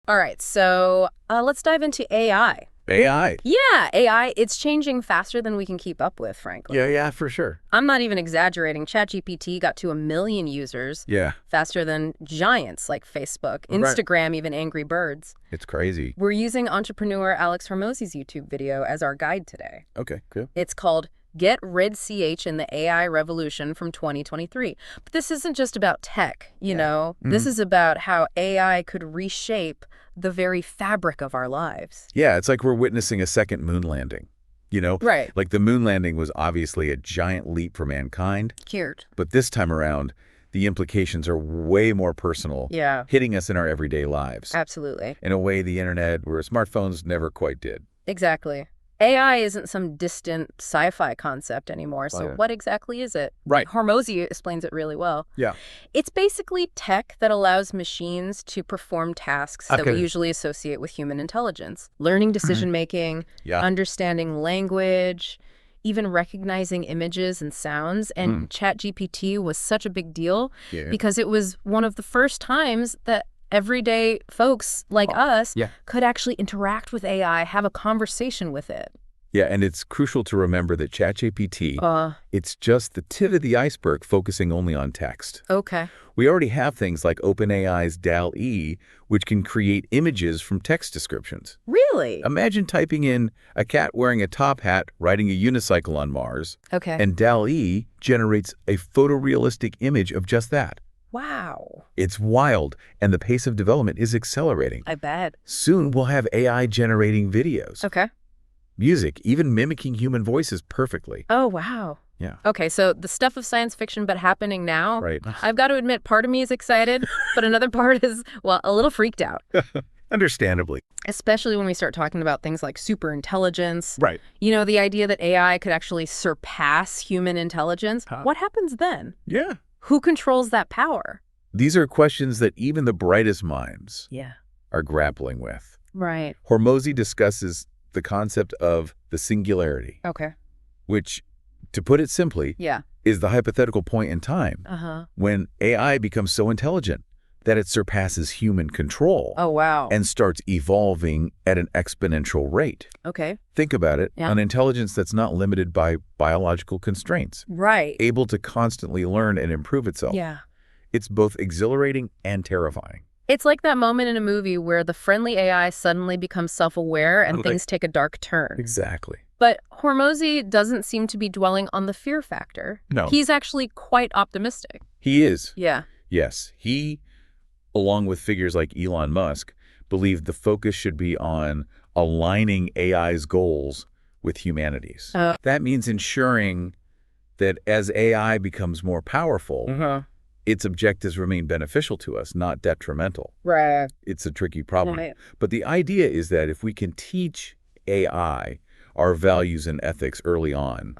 All right, so let's dive into AI. AI. Yeah, AI, it's changing faster than we can keep up with, frankly. Yeah, for sure. I'm not even exaggerating. ChatGPT got to 1 million users Yeah. faster than giants like Facebook, Right. Instagram, even Angry Birds. It's crazy. We're using entrepreneur Alex Hormozi's YouTube video as our guide today. Okay, good. It's called Get Rid CH in the AI Revolution from 2023. But this isn't just about tech, you know? This is about how AI could reshape the very fabric of our lives. Yeah, it's like we're witnessing a second moon landing, you know? Right. Like the moon landing was obviously a giant leap for mankind, Cured. but this time around, the implications are way more personal, Yeah, hitting us in our everyday lives absolutely. in a way the internet or smartphones never quite did. Exactly. AI isn't some distant sci-fi concept anymore, so Right. what exactly is it? Right. Hormozi explains it really well. Yeah. It's basically tech that allows machines to perform tasks that we Okay. usually associate with human intelligence. Learning decision-making, Yeah. understanding language, even recognizing images and sounds. And ChatGPT was such a big deal Yeah. because it was one of the first times that everyday folks like us yeah. could actually interact with AI, have a conversation with it. Yeah, and it's crucial to remember that ChatGPT, Uh, it's just the tip of the iceberg focusing only on text. okay. We already have things like OpenAI's DALL-E, which can create images from text descriptions. Really? Imagine typing in a cat wearing a top hat riding a unicycle on Mars, Okay. and DALL-E generates a photorealistic image of just that. Wow. It's wild, and the pace of development is accelerating. I bet. Soon we'll have AI generating videos, Okay. music, even mimicking human voices perfectly. Oh, wow. Yeah. Okay, so the stuff of science fiction, but happening now. Right. I've got to admit, part of me is excited, but another part is, well, a little freaked out. Understandably. Especially when we start talking about things like superintelligence. Right. You know, the idea that AI could actually surpass human intelligence. Huh. What happens then? Yeah. Who controls that power? These are questions that even the brightest minds Yeah. are grappling with. Right. Hormozi discusses the concept of the singularity, Okay. which, to put it simply, Yeah. is the hypothetical point in time Uh-huh. when AI becomes so intelligent that it surpasses human control Oh, wow. and starts evolving at an exponential rate. Okay. Think about it, Yeah. an intelligence that's not limited by biological constraints, Right. able to constantly learn and improve itself. Yeah. It's both exhilarating and terrifying. It's like that moment in a movie where the friendly AI suddenly becomes self-aware and Totally. things take a dark turn. Exactly. But Hormozi doesn't seem to be dwelling on the fear factor. No. He's actually quite optimistic. He is. Yeah. Yes. He, along with figures like Elon Musk, believe the focus should be on aligning AI's goals with humanity's. That means ensuring that as AI becomes more powerful, its objectives remain beneficial to us, not detrimental. Right. It's a tricky problem. Right. But the idea is that if we can teach AI our values and ethics early on,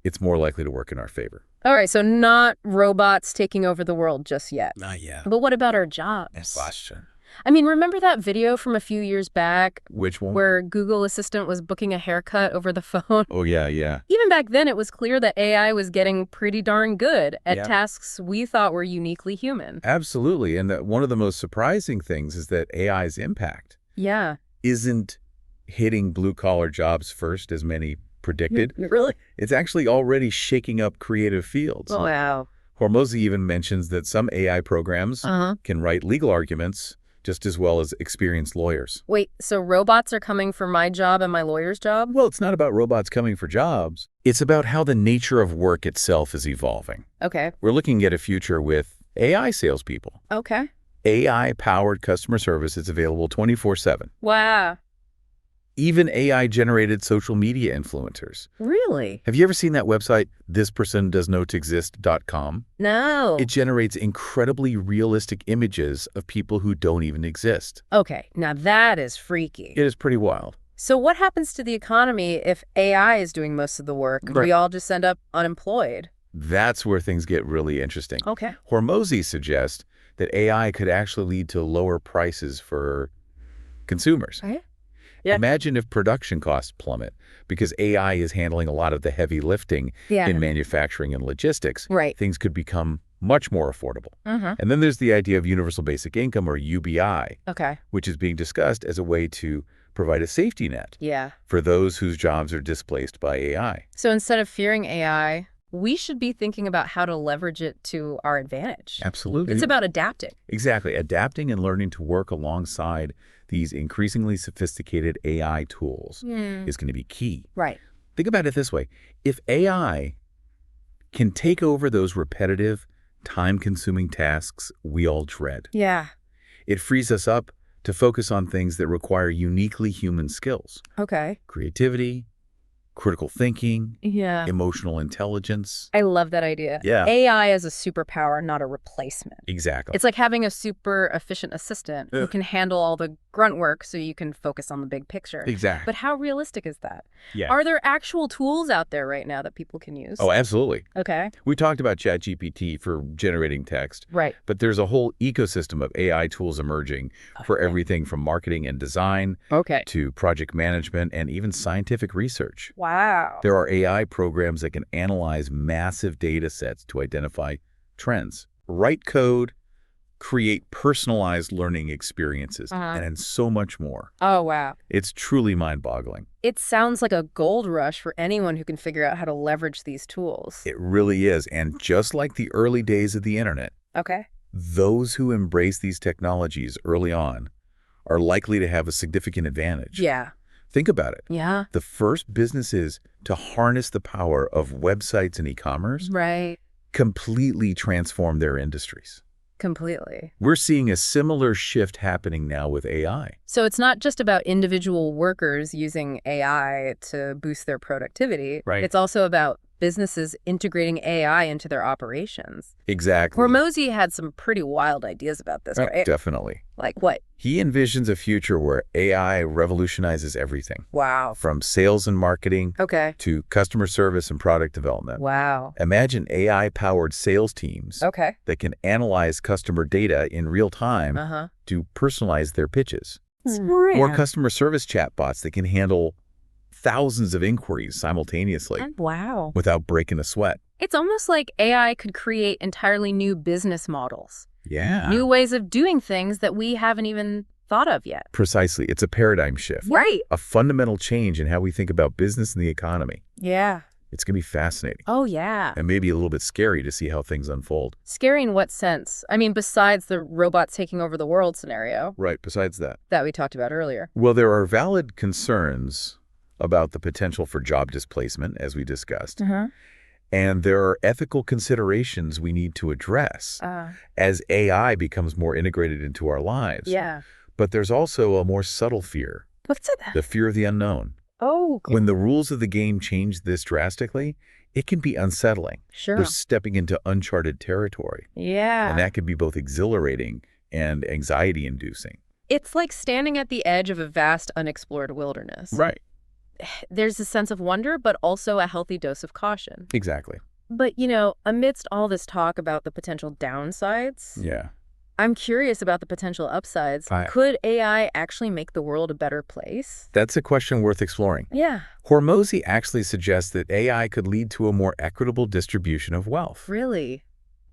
it's more likely to work in our favor. All right, so not robots taking over the world just yet. Not yet. But what about our jobs? Question. I mean, remember that video from a few years back Which one? where Google Assistant was booking a haircut over the phone? Oh, yeah. Even back then, it was clear that AI was getting pretty darn good at Yeah. tasks we thought were uniquely human. Absolutely. And one of the most surprising things is that AI's impact Yeah. isn't hitting blue-collar jobs first, as many predicted. Really? It's actually already shaking up creative fields. Oh, wow. Hormozi even mentions that some AI programs can write legal arguments just as well as experienced lawyers. Wait, so robots are coming for my job and my lawyer's job? Well, it's not about robots coming for jobs. It's about how the nature of work itself is evolving. Okay. We're looking at a future with AI salespeople. Okay. AI-powered customer service is available 24/7. Wow. Even AI-generated social media influencers. Really? Have you ever seen that website, thispersondoesnotexist.com? No. It generates incredibly realistic images of people who don't even exist. Okay, now that is freaky. It is pretty wild. So what happens to the economy if AI is doing most of the work? Right. We all just end up unemployed. That's where things get really interesting. Okay. Hormozi suggests that AI could actually lead to lower prices for consumers. Right. Yeah. Imagine if production costs plummet because AI is handling a lot of the heavy lifting in manufacturing and logistics. Right. Things could become much more affordable. Mm-hmm. And then there's the idea of universal basic income, or UBI, Okay. which is being discussed as a way to provide a safety net for those whose jobs are displaced by AI. So instead of fearing AI, we should be thinking about how to leverage it to our advantage. Absolutely. It's about adapting. Exactly. Adapting and learning to work alongside these increasingly sophisticated AI tools is going to be key. Right. Think about it this way. If AI can take over those repetitive, time-consuming tasks we all dread, it frees us up to focus on things that require uniquely human skills. Okay. Creativity, critical thinking, Yeah. emotional intelligence. I love that idea. Yeah. AI as a superpower, not a replacement. Exactly. It's like having a super efficient assistant who can handle all the grunt work so you can focus on the big picture. Exactly. But how realistic is that? Yeah. Are there actual tools out there right now that people can use? Oh, absolutely. Okay. We talked about ChatGPT for generating text. Right. But there's a whole ecosystem of AI tools emerging for everything from marketing and design to project management and even scientific research. Wow. There are AI programs that can analyze massive data sets to identify trends, write code, create personalized learning experiences, and so much more. Oh, wow. It's truly mind-boggling. It sounds like a gold rush for anyone who can figure out how to leverage these tools. It really is. And just like the early days of the internet, those who embrace these technologies early on are likely to have a significant advantage. Yeah. Think about it. Yeah. The first businesses to harness the power of websites and e-commerce completely transformed their industries. Completely. We're seeing a similar shift happening now with AI. So it's not just about individual workers using AI to boost their productivity. Right. It's also about businesses integrating AI into their operations. Exactly. Hormozi had some pretty wild ideas about this, right? Definitely. Like what? He envisions a future where AI revolutionizes everything. Wow. From sales and marketing to customer service and product development. Wow. Imagine AI-powered sales teams that can analyze customer data in real time to personalize their pitches. Or customer service chatbots that can handle thousands of inquiries simultaneously. Wow. Without breaking a sweat. It's almost like AI could create entirely new business models. Yeah. New ways of doing things that we haven't even thought of yet. Precisely. It's a paradigm shift. Right. A fundamental change in how we think about business and the economy. Yeah. It's going to be fascinating. Oh, yeah. And maybe a little bit scary to see how things unfold. Scary in what sense? I mean, besides the robots taking over the world scenario. Right. Besides that. That we talked about earlier. Well, there are valid concerns about the potential for job displacement, as we discussed. And there are ethical considerations we need to address as AI becomes more integrated into our lives. Yeah. But there's also a more subtle fear. What's that? The fear of the unknown. Oh. When the rules of the game change this drastically, it can be unsettling. Sure. They're stepping into uncharted territory. Yeah. And that can be both exhilarating and anxiety-inducing. It's like standing at the edge of a vast, unexplored wilderness. Right. There's a sense of wonder, but also a healthy dose of caution. Exactly. But, you know, amidst all this talk about the potential downsides, I'm curious about the potential upsides. Could AI actually make the world a better place? That's a question worth exploring. Yeah. Hormozi actually suggests that AI could lead to a more equitable distribution of wealth. Really?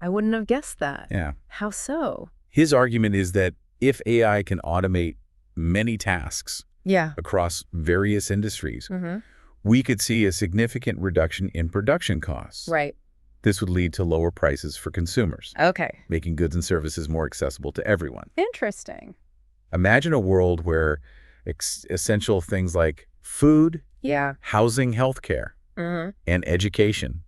I wouldn't have guessed that. Yeah. How so? His argument is that if AI can automate many tasks across various industries, we could see a significant reduction in production costs. Right. This would lead to lower prices for consumers. Okay. Making goods and services more accessible to everyone. Interesting. Imagine a world where essential things like food, housing, healthcare, and education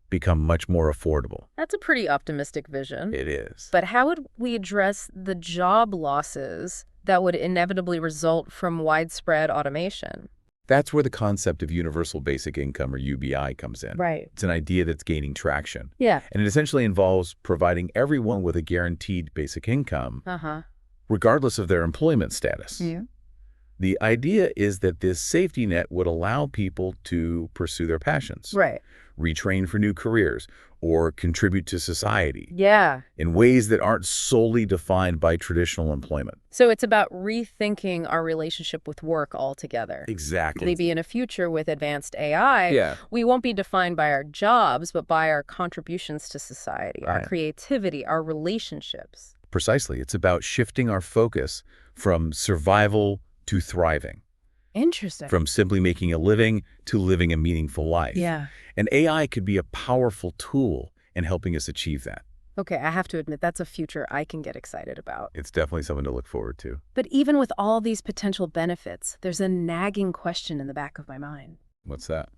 become much more affordable. That's a pretty optimistic vision. It is. But how would we address the job losses that would inevitably result from widespread automation? That's where the concept of universal basic income, or UBI, comes in. Right. It's an idea that's gaining traction. Yeah. And it essentially involves providing everyone with a guaranteed basic income, regardless of their employment status. Yeah. The idea is that this safety net would allow people to pursue their passions. Right. retrain for new careers, or contribute to society Yeah. in ways that aren't solely defined by traditional employment. So it's about rethinking our relationship with work altogether. Exactly. Maybe in a future with advanced AI, we won't be defined by our jobs, but by our contributions to society, our creativity, our relationships. Precisely. It's about shifting our focus from survival to thriving. Interesting. From simply making a living to living a meaningful life. Yeah. And AI could be a powerful tool in helping us achieve that. Okay, I have to admit, that's a future I can get excited about. It's definitely something to look forward to. But even with all these potential benefits, there's a nagging question in the back of my mind. What's that?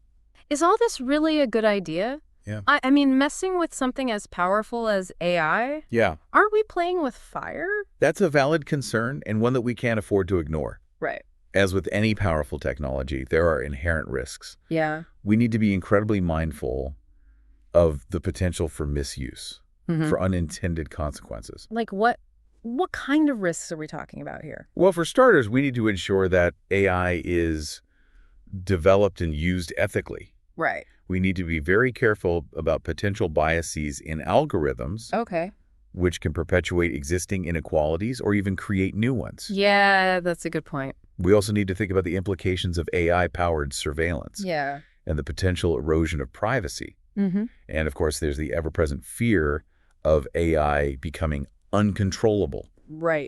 Is all this really a good idea? Yeah. I mean, messing with something as powerful as AI? Yeah. Aren't we playing with fire? That's a valid concern and one that we can't afford to ignore. Right. As with any powerful technology, there are inherent risks. Yeah. We need to be incredibly mindful of the potential for misuse, for unintended consequences. Like what kind of risks are we talking about here? Well, for starters, we need to ensure that AI is developed and used ethically. Right. We need to be very careful about potential biases in algorithms, Okay. which can perpetuate existing inequalities or even create new ones. Yeah, that's a good point. We also need to think about the implications of AI-powered surveillance and the potential erosion of privacy. And of course, there's the ever-present fear of AI becoming uncontrollable,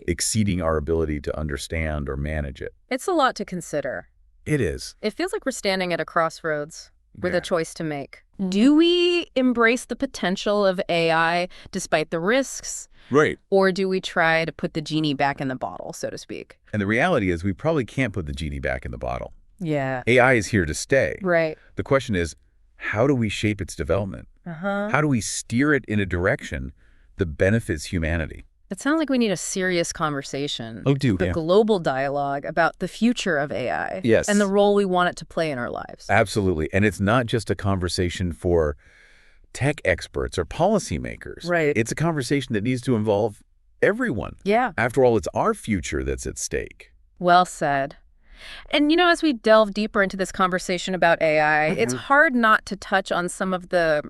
exceeding our ability to understand or manage it. It's a lot to consider. It is. It feels like we're standing at a crossroads with a choice to make. Do we embrace the potential of AI despite the risks? Right. Or do we try to put the genie back in the bottle, so to speak? And the reality is we probably can't put the genie back in the bottle. Yeah. AI is here to stay. Right. The question is, how do we shape its development? How do we steer it in a direction that benefits humanity? It sounds like we need a serious conversation. Oh, do. The global dialogue about the future of AI. Yes. And the role we want it to play in our lives. Absolutely. And it's not just a conversation for tech experts or policymakers. Right. It's a conversation that needs to involve everyone. Yeah. After all, it's our future that's at stake. Well said. And, you know, as we delve deeper into this conversation about AI, it's hard not to touch on some of the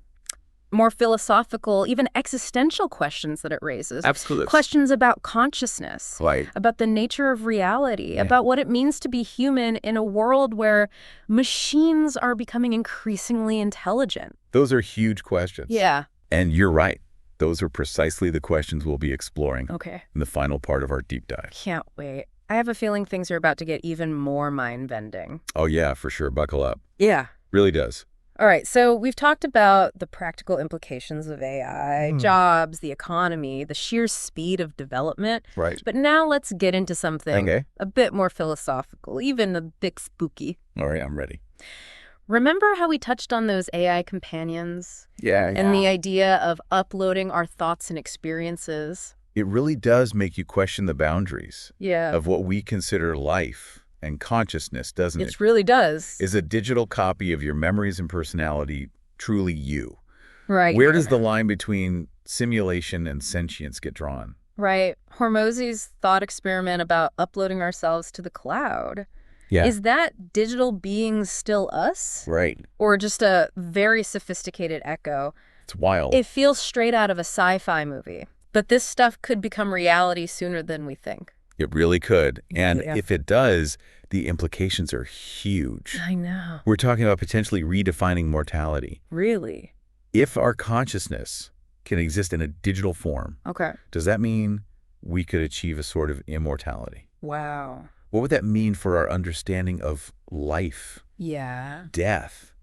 more philosophical, even existential questions that it raises. Absolutely. Questions about consciousness, about the nature of reality, about what it means to be human in a world where machines are becoming increasingly intelligent. Those are huge questions. Yeah. And you're right. Those are precisely the questions we'll be exploring in the final part of our deep dive. Can't wait. I have a feeling things are about to get even more mind-bending. Oh, yeah, for sure. Buckle up. Yeah. Really does. All right, so we've talked about the practical implications of AI, jobs, the economy, the sheer speed of development. Right. But now let's get into something a bit more philosophical, even a bit spooky. All right, I'm ready. Remember how we touched on those AI companions? Yeah. And the idea of uploading our thoughts and experiences? It really does make you question the boundaries of what we consider life and consciousness, doesn't it? It really does. Is a digital copy of your memories and personality truly you? Right. Where does the line between simulation and sentience get drawn? Right. Hormozi's thought experiment about uploading ourselves to the cloud. Yeah. Is that digital being still us? Right. Or just a very sophisticated echo? It's wild. It feels straight out of a sci-fi movie. But this stuff could become reality sooner than we think. It really could. And if it does, the implications are huge. I know. We're talking about potentially redefining mortality. Really? If our consciousness can exist in a digital form, does that mean we could achieve a sort of immortality? Wow. What would that mean for our understanding of life, death,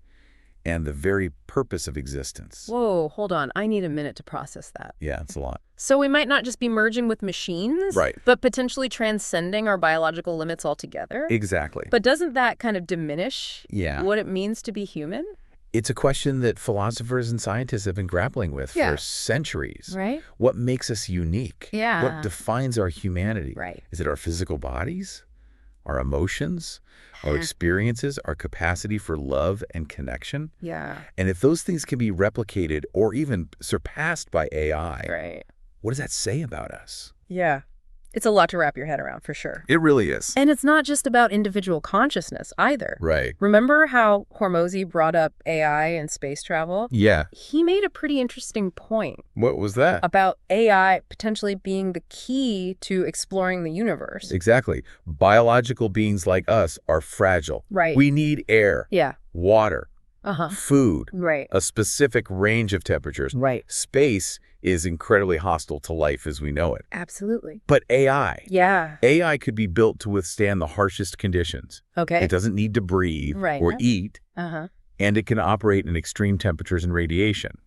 and the very purpose of existence? Whoa, hold on. I need a minute to process that. Yeah, it's a lot. So we might not just be merging with machines, but potentially transcending our biological limits altogether? Exactly. But doesn't that kind of diminish what it means to be human? It's a question that philosophers and scientists have been grappling with for centuries. Right. What makes us unique? Yeah. What defines our humanity? Right. Is it our physical bodies? Our emotions? Our experiences? Our capacity for love and connection? Yeah. And if those things can be replicated or even surpassed by AI, what does that say about us? Yeah. It's a lot to wrap your head around, for sure. It really is. And it's not just about individual consciousness either. Right. Remember how Hormozi brought up AI and space travel? Yeah. He made a pretty interesting point What was that? about AI potentially being the key to exploring the universe. Exactly. Biological beings like us are fragile. Right. We need air, Yeah. water, Uh-huh. food, Right. a specific range of temperatures. Right. Space is incredibly hostile to life as we know it. Absolutely. But AI could be built to withstand the harshest conditions. Okay. It doesn't need to breathe Right. or eat, Uh-huh. and it can operate in extreme temperatures and radiation.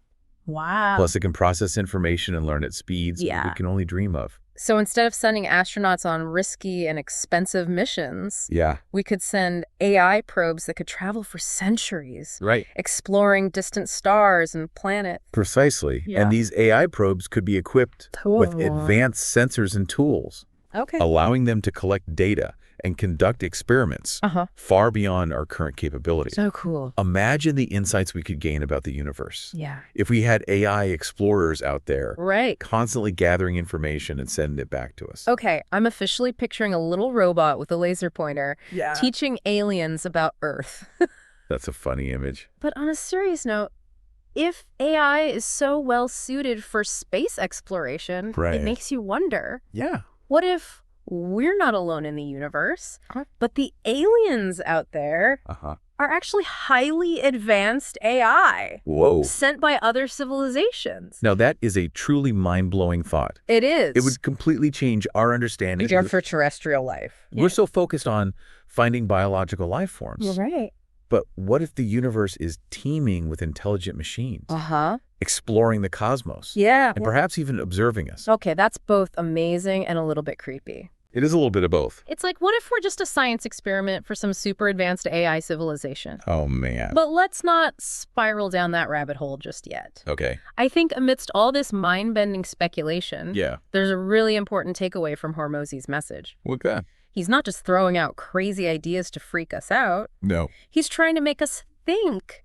Wow. Plus, it can process information and learn at speeds we can only dream of. So instead of sending astronauts on risky and expensive missions, Yeah. we could send AI probes that could travel for centuries, Right. exploring distant stars and planets. Precisely. Yeah. And these AI probes could be equipped with advanced sensors and tools, Okay. allowing them to collect data and conduct experiments Uh-huh. far beyond our current capabilities. So cool. Imagine the insights we could gain about the universe Yeah. if we had AI explorers out there Right. constantly gathering information and sending it back to us. Okay, I'm officially picturing a little robot with a laser pointer teaching aliens about Earth. That's a funny image. But on a serious note, if AI is so well suited for space exploration, Right. it makes you wonder, Yeah. what if we're not alone in the universe, but the aliens out there Uh-huh. are actually highly advanced AI Whoa. sent by other civilizations? Now, that is a truly mind-blowing thought. It is. It would completely change our understanding. for terrestrial life. We're so focused on finding biological life forms. You're right. But what if the universe is teeming with intelligent machines, Uh-huh. exploring the cosmos, Yeah. and perhaps even observing us? Okay, that's both amazing and a little bit creepy. It is a little bit of both. It's like, what if we're just a science experiment for some super advanced AI civilization? Oh, man. But let's not spiral down that rabbit hole just yet. Okay. I think amidst all this mind-bending speculation, Yeah. there's a really important takeaway from Hormozi's message. What's that? He's not just throwing out crazy ideas to freak us out. No. He's trying to make us think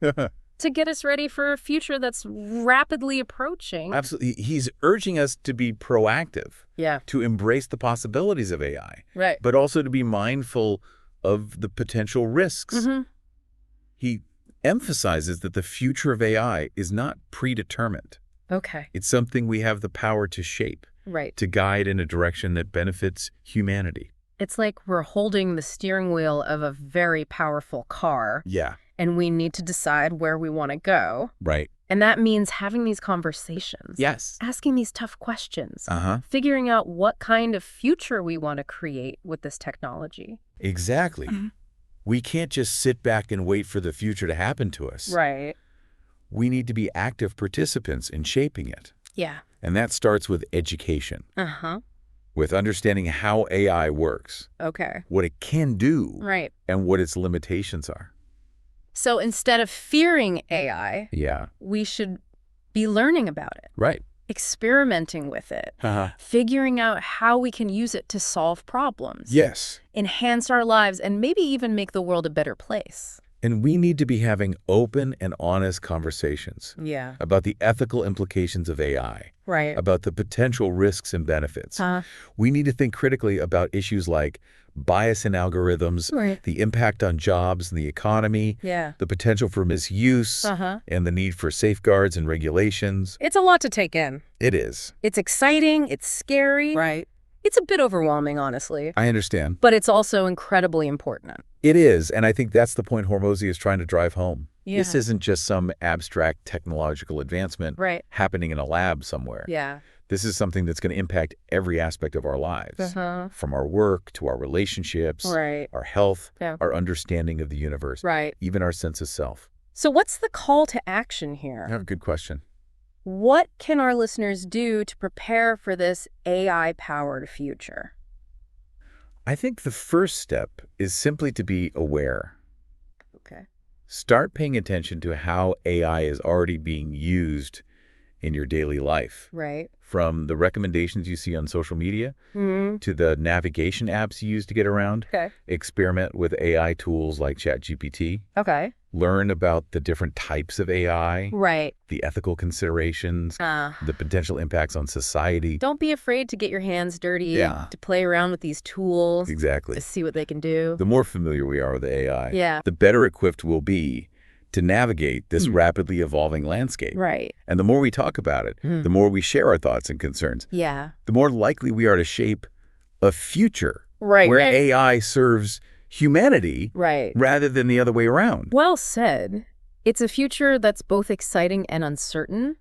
to get us ready for a future that's rapidly approaching. Absolutely. He's urging us to be proactive, Yeah. to embrace the possibilities of AI, Right. but also to be mindful of the potential risks. Mm-hmm. He emphasizes that the future of AI is not predetermined. Okay. It's something we have the power to shape, Right. to guide in a direction that benefits humanity. It's like we're holding the steering wheel of a very powerful car, Yeah. and we need to decide where we want to go. Right. And that means having these conversations. Yes. Asking these tough questions. Uh-huh. Figuring out what kind of future we want to create with this technology. Exactly. We can't just sit back and wait for the future to happen to us. Right. We need to be active participants in shaping it. Yeah. And that starts with education, Uh-huh. with understanding how AI works, Okay. what it can do, Right. and what its limitations are. So instead of fearing AI, Yeah. we should be learning about it, Right. experimenting with it, Uh-huh. figuring out how we can use it to solve problems, Yes. enhance our lives, and maybe even make the world a better place. And we need to be having open and honest conversations Yeah. about the ethical implications of AI, Right. about the potential risks and benefits. We need to think critically about issues like bias in algorithms, Right. the impact on jobs and the economy, Yeah. the potential for misuse, Uh-huh. and the need for safeguards and regulations. It's a lot to take in. It is. It's exciting. It's scary. Right. It's a bit overwhelming, honestly. I understand. But it's also incredibly important. It is, and I think that's the point Hormozi is trying to drive home. Yeah. This isn't just some abstract technological advancement Right. happening in a lab somewhere. Yeah. This is something that's going to impact every aspect of our lives, Uh-huh. from our work to our relationships, Right. our health, Yeah. our understanding of the universe, Right. even our sense of self. So what's the call to action here? Yeah, good question. What can our listeners do to prepare for this AI-powered future? I think the first step is simply to be aware. Okay. Start paying attention to how AI is already being used in your daily life. Right. From the recommendations you see on social media to the navigation apps you use to get around. Okay. Experiment with AI tools like ChatGPT. Okay. Learn about the different types of AI. Right. The ethical considerations, the potential impacts on society. Don't be afraid to get your hands dirty, Yeah. to play around with these tools, Exactly. to see what they can do. The more familiar we are with AI, Yeah. the better equipped we'll be to navigate this rapidly evolving landscape. Right. And the more we talk about it, the more we share our thoughts and concerns, Yeah. the more likely we are to shape a future Right. where AI serves humanity Right. rather than the other way around. Well said. It's a future that's both exciting and uncertain,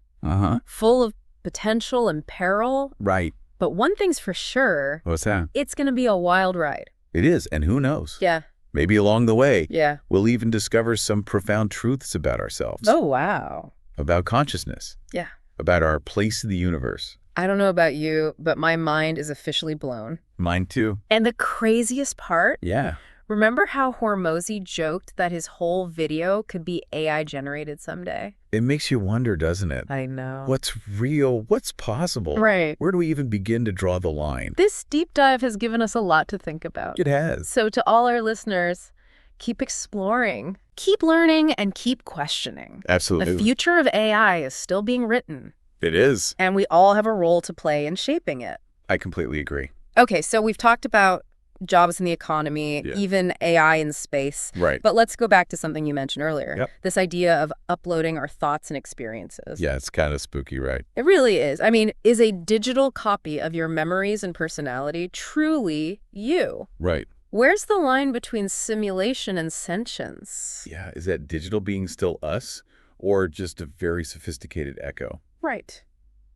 full of potential and peril. Right. But one thing's for sure, What's that? it's going to be a wild ride. It is, and who knows? Yeah. Maybe along the way, Yeah. we'll even discover some profound truths about ourselves, Oh, wow. about consciousness, Yeah. about our place in the universe. I don't know about you, but my mind is officially blown. Mine too. And the craziest part, Yeah. remember how Hormozi joked that his whole video could be AI generated someday? It makes you wonder, doesn't it? I know. What's real? What's possible? Right. Where do we even begin to draw the line? This deep dive has given us a lot to think about. It has. So to all our listeners, keep exploring, keep learning, and keep questioning. Absolutely. The future of AI is still being written, It is. and we all have a role to play in shaping it. I completely agree. Okay, so we've talked about jobs in the economy, Yeah. even AI in space. Right. But let's go back to something you mentioned earlier. Yep. This idea of uploading our thoughts and experiences. Yeah, it's kind of spooky, right? It really is. I mean, is a digital copy of your memories and personality truly you? Right. Where's the line between simulation and sentience? Yeah, is that digital being still us or just a very sophisticated echo? Right.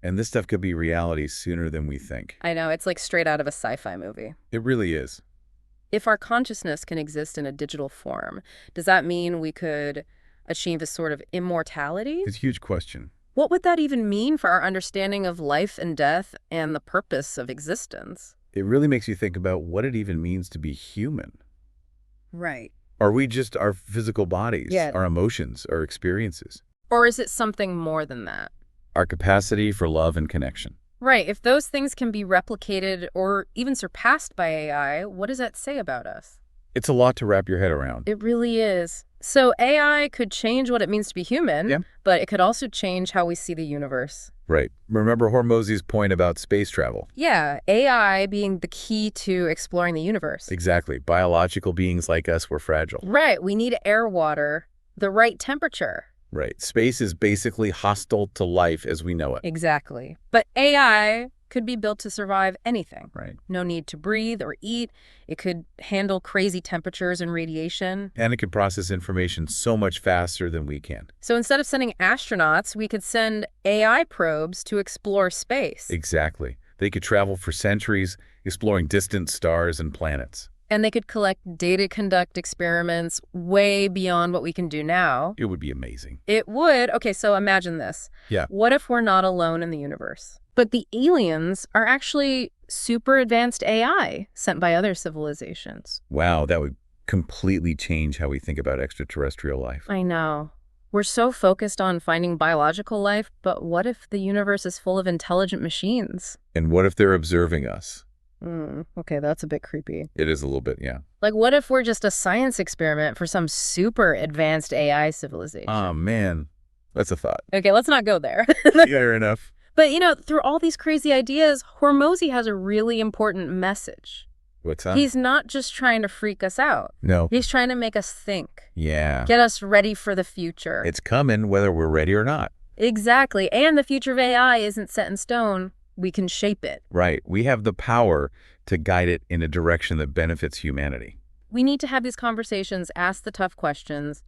And this stuff could be reality sooner than we think. I know, it's like straight out of a sci-fi movie. It really is. If our consciousness can exist in a digital form, does that mean we could achieve a sort of immortality? It's a huge question. What would that even mean for our understanding of life and death and the purpose of existence? It really makes you think about what it even means to be human. Right. Are we just our physical bodies, Yeah. our emotions, our experiences, Or is it something more than that? our capacity for love and connection? Right. If those things can be replicated or even surpassed by AI, what does that say about us? It's a lot to wrap your head around. It really is. So AI could change what it means to be human, Yeah. but it could also change how we see the universe. Right. Remember Hormozi's point about space travel? Yeah, AI being the key to exploring the universe. Exactly. Biological beings like us were fragile. Right. We need air, water, the right temperature. Right. Space is basically hostile to life as we know it. Exactly. But AI could be built to survive anything. Right. No need to breathe or eat. It could handle crazy temperatures and radiation. And it can process information so much faster than we can. So instead of sending astronauts, we could send AI probes to explore space. Exactly. They could travel for centuries, exploring distant stars and planets. And they could collect data, conduct experiments way beyond what we can do now. It would be amazing. It would. Okay, so imagine this. Yeah. What if we're not alone in the universe? But the aliens are actually super advanced AI sent by other civilizations. Wow, that would completely change how we think about extraterrestrial life. I know. We're so focused on finding biological life, but what if the universe is full of intelligent machines? And what if they're observing us? Okay, that's a bit creepy. It is a little bit, yeah. Like, what if we're just a science experiment for some super advanced AI civilization? Oh, man. That's a thought. Okay, let's not go there. Fair enough. But, you know, through all these crazy ideas, Hormozi has a really important message. What's that? He's not just trying to freak us out. No. He's trying to make us think, Yeah. get us ready for the future. It's coming whether we're ready or not. Exactly. And the future of AI isn't set in stone. We can shape it. Right. We have the power to guide it in a direction that benefits humanity. We need to have these conversations, ask the tough questions,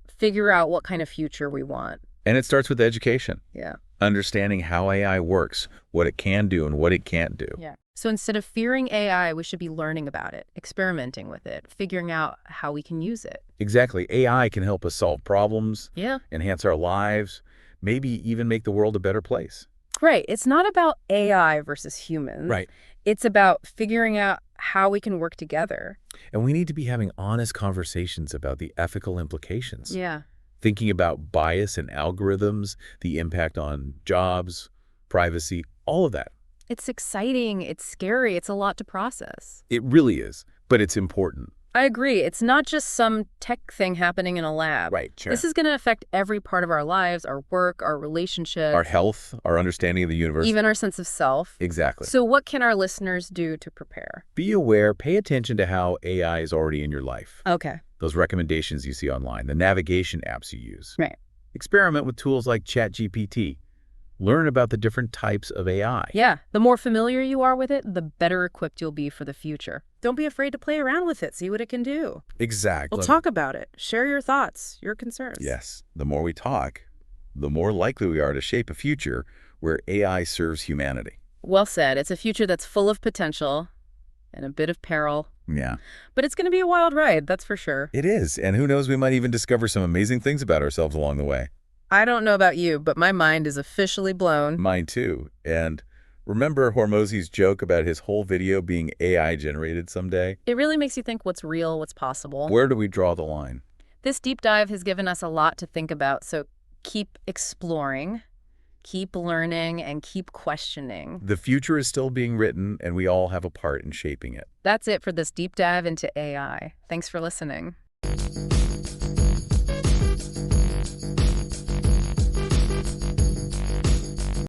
figure out what kind of future we want. And it starts with education. Yeah. Understanding how AI works, what it can do and what it can't do. Yeah. So instead of fearing AI, we should be learning about it, experimenting with it, figuring out how we can use it. Exactly. AI can help us solve problems, Yeah. enhance our lives, maybe even make the world a better place. Right. It's not about AI versus humans. Right. It's about figuring out how we can work together. And we need to be having honest conversations about the ethical implications. Yeah. thinking about bias in algorithms, the impact on jobs, privacy, all of that. It's exciting. It's scary. It's a lot to process. It really is, but it's important. I agree. It's not just some tech thing happening in a lab. Right, sure. This is going to affect every part of our lives, our work, our relationships. Our health, our understanding of the universe. Even our sense of self. Exactly. So what can our listeners do to prepare? Be aware, pay attention to how AI is already in your life. Okay. Those recommendations you see online, the navigation apps you use. Right. Experiment with tools like ChatGPT. Learn about the different types of AI. Yeah, the more familiar you are with it, the better equipped you'll be for the future. Don't be afraid to play around with it, see what it can do. Exactly. We'll talk about it. Share your thoughts, your concerns. Yes. The more we talk, the more likely we are to shape a future where AI serves humanity. Well said. It's a future that's full of potential and a bit of peril. Yeah. But it's going to be a wild ride, that's for sure. It is. And who knows, we might even discover some amazing things about ourselves along the way. I don't know about you, but my mind is officially blown. Mine too. And remember Hormozi's joke about his whole video being AI generated someday? It really makes you think what's real, what's possible. Where do we draw the line? This deep dive has given us a lot to think about, so keep exploring, keep learning, and keep questioning. The future is still being written, and we all have a part in shaping it. That's it for this deep dive into AI. Thanks for listening.